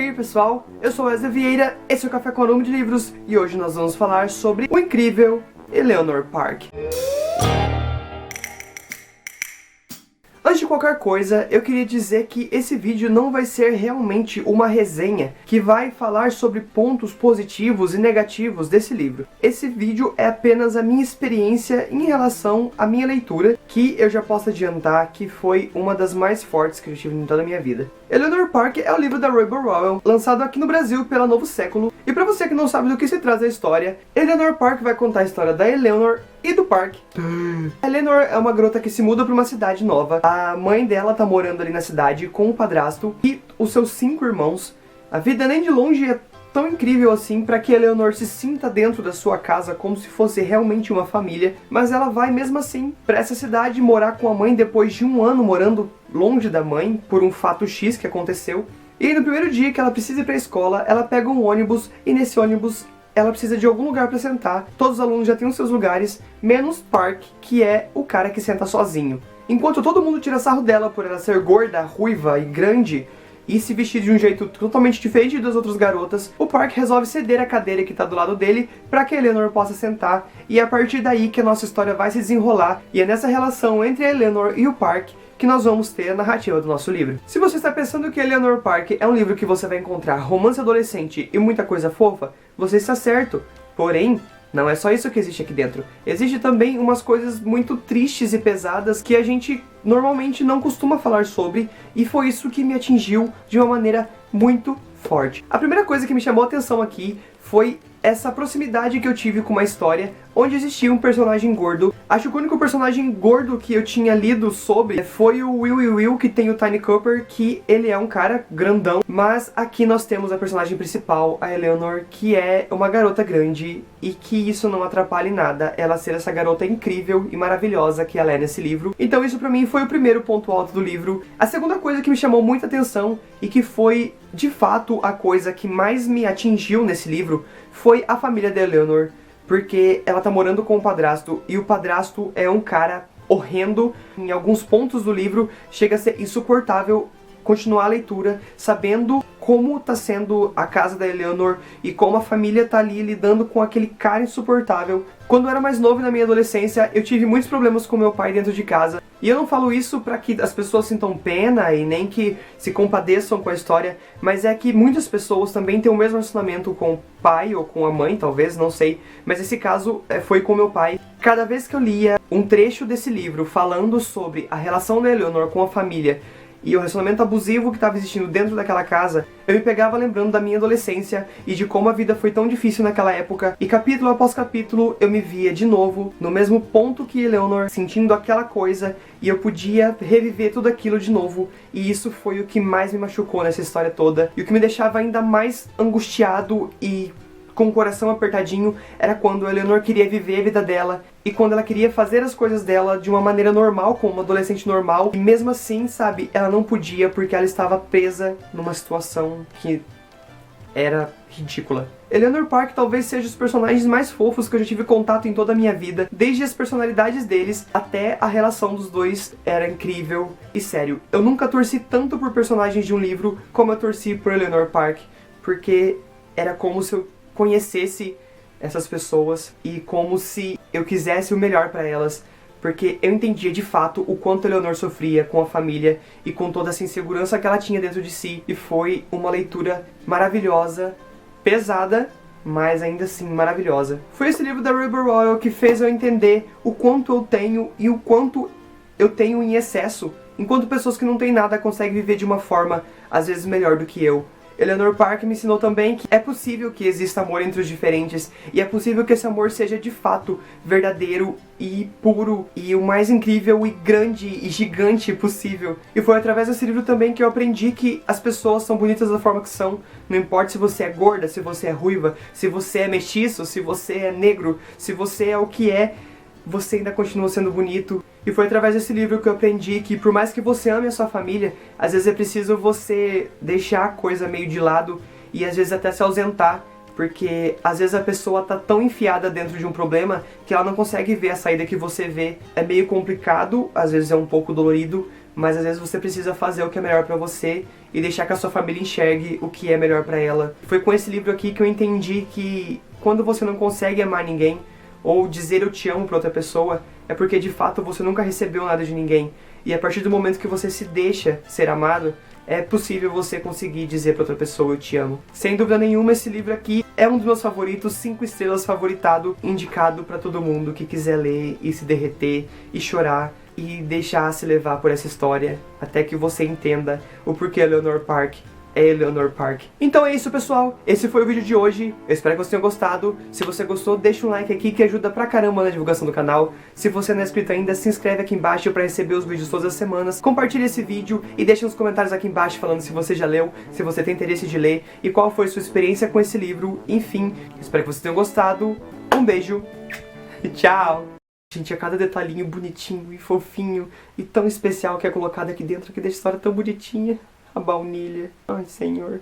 aí pessoal, eu sou Wesley Vieira, esse é o Café com Aroma de Livros e hoje nós vamos falar sobre o incrível Eleanor Park. Antes de qualquer coisa, eu queria dizer que esse vídeo não vai ser realmente uma resenha que vai falar sobre pontos positivos e negativos desse livro. Esse vídeo é apenas a minha experiência em relação à minha leitura, que eu já posso adiantar que foi uma das mais fortes que eu tive em toda a minha vida. Eleanor Park é o livro da Rainbow Rowell, lançado aqui no Brasil pela Novo Século. E pra você que não sabe do que se trata a história, Eleanor Park vai contar a história da Eleanor e do Park. A Eleanor é uma garota que se muda pra uma cidade nova. A mãe dela tá morando ali na cidade com o padrasto e os seus 5 irmãos. A vida nem de longe é tão incrível assim para que Eleanor se sinta dentro da sua casa como se fosse realmente uma família, mas ela vai mesmo assim para essa cidade morar com a mãe depois de um ano morando longe da mãe por um fato X que aconteceu. E no primeiro dia que ela precisa ir para a escola, ela pega um ônibus e nesse ônibus ela precisa de algum lugar para sentar. Todos os alunos já têm os seus lugares, menos Park, que é o cara que senta sozinho. Enquanto todo mundo tira sarro dela por ela ser gorda, ruiva e grande, e se vestir de um jeito totalmente diferente das outras garotas, o Park resolve ceder a cadeira que está do lado dele para que a Eleanor possa sentar, e é a partir daí que a nossa história vai se desenrolar, e é nessa relação entre a Eleanor e o Park que nós vamos ter a narrativa do nosso livro. Se você está pensando que Eleanor Park é um livro que você vai encontrar romance adolescente e muita coisa fofa, você está certo. Porém, não é só isso que existe aqui dentro. Existe também umas coisas muito tristes e pesadas que a gente normalmente não costuma falar sobre, e foi isso que me atingiu de uma maneira muito forte. A primeira coisa que me chamou a atenção aqui foi essa proximidade que eu tive com uma história onde existia um personagem gordo. Acho que o único personagem gordo que eu tinha lido sobre foi o Will, que tem o Tiny Cooper, que ele é um cara grandão. Mas aqui nós temos a personagem principal, a Eleanor, que é uma garota grande, e que isso não atrapalha em nada ela ser essa garota incrível e maravilhosa que ela é nesse livro. Então isso pra mim foi o primeiro ponto alto do livro. A segunda coisa que me chamou muita atenção e que foi de fato a coisa que mais me atingiu nesse livro foi a família da Eleanor, porque ela tá morando com o padrasto, e o padrasto é um cara horrendo. Em alguns pontos do livro chega a ser insuportável continuar a leitura sabendo como tá sendo a casa da Eleanor e como a família tá ali lidando com aquele cara insuportável. Quando eu era mais novo na minha adolescência, eu tive muitos problemas com meu pai dentro de casa. E eu não falo isso pra que as pessoas sintam pena e nem que se compadeçam com a história, mas é que muitas pessoas também têm o mesmo relacionamento com o pai ou com a mãe, talvez, não sei. Mas esse caso foi com meu pai. Cada vez que eu lia um trecho desse livro falando sobre a relação da Eleanor com a família e o relacionamento abusivo que estava existindo dentro daquela casa, eu me pegava lembrando da minha adolescência e de como a vida foi tão difícil naquela época, e capítulo após capítulo eu me via de novo no mesmo ponto que Eleanor, sentindo aquela coisa, e eu podia reviver tudo aquilo de novo, e isso foi o que mais me machucou nessa história toda, e o que me deixava ainda mais angustiado e com o coração apertadinho era quando a Eleanor queria viver a vida dela e quando ela queria fazer as coisas dela de uma maneira normal, como uma adolescente normal, e mesmo assim, sabe, ela não podia porque ela estava presa numa situação que era ridícula. Eleanor Park talvez seja os personagens mais fofos que eu já tive contato em toda a minha vida, desde as personalidades deles até a relação dos dois era incrível. E sério, eu nunca torci tanto por personagens de um livro como eu torci por Eleanor Park, porque era como se eu conhecesse essas pessoas e como se eu quisesse o melhor para elas, porque eu entendia de fato o quanto Eleanor sofria com a família e com toda essa insegurança que ela tinha dentro de si, e foi uma leitura maravilhosa, pesada, mas ainda assim maravilhosa. Foi esse livro da Rainbow Rowell que fez eu entender o quanto eu tenho e o quanto eu tenho em excesso, enquanto pessoas que não têm nada conseguem viver de uma forma às vezes melhor do que eu. Eleanor Park me ensinou também que é possível que exista amor entre os diferentes, e é possível que esse amor seja de fato verdadeiro e puro e o mais incrível e grande e gigante possível. E foi através desse livro também que eu aprendi que as pessoas são bonitas da forma que são, não importa se você é gorda, se você é ruiva, se você é mestiço, se você é negro, se você é o que é, você ainda continua sendo bonito. E foi através desse livro que eu aprendi que por mais que você ame a sua família, às vezes é preciso você deixar a coisa meio de lado e às vezes até se ausentar, porque às vezes a pessoa tá tão enfiada dentro de um problema que ela não consegue ver a saída que você vê. É meio complicado, às vezes é um pouco dolorido, mas às vezes você precisa fazer o que é melhor pra você e deixar que a sua família enxergue o que é melhor pra ela. Foi com esse livro aqui que eu entendi que quando você não consegue amar ninguém, ou dizer eu te amo pra outra pessoa, é porque de fato você nunca recebeu nada de ninguém. E a partir do momento que você se deixa ser amado, é possível você conseguir dizer pra outra pessoa eu te amo. Sem dúvida nenhuma, esse livro aqui é um dos meus favoritos, 5 estrelas, favoritado, indicado pra todo mundo que quiser ler e se derreter e chorar e deixar se levar por essa história até que você entenda o porquê Eleanor Park é Eleanor Park. Então é isso, pessoal. Esse foi o vídeo de hoje. Eu espero que vocês tenham gostado. Se você gostou, deixa um like aqui que ajuda pra caramba na divulgação do canal. Se você não é inscrito ainda, se inscreve aqui embaixo pra receber os vídeos todas as semanas. Compartilha esse vídeo e deixa nos comentários aqui embaixo falando se você já leu, se você tem interesse de ler e qual foi sua experiência com esse livro. Enfim, espero que vocês tenham gostado. Um beijo e tchau! Gente, a cada detalhinho bonitinho e fofinho e tão especial que é colocado aqui dentro, que deixa a história tão bonitinha. A baunilha. Ai, senhor.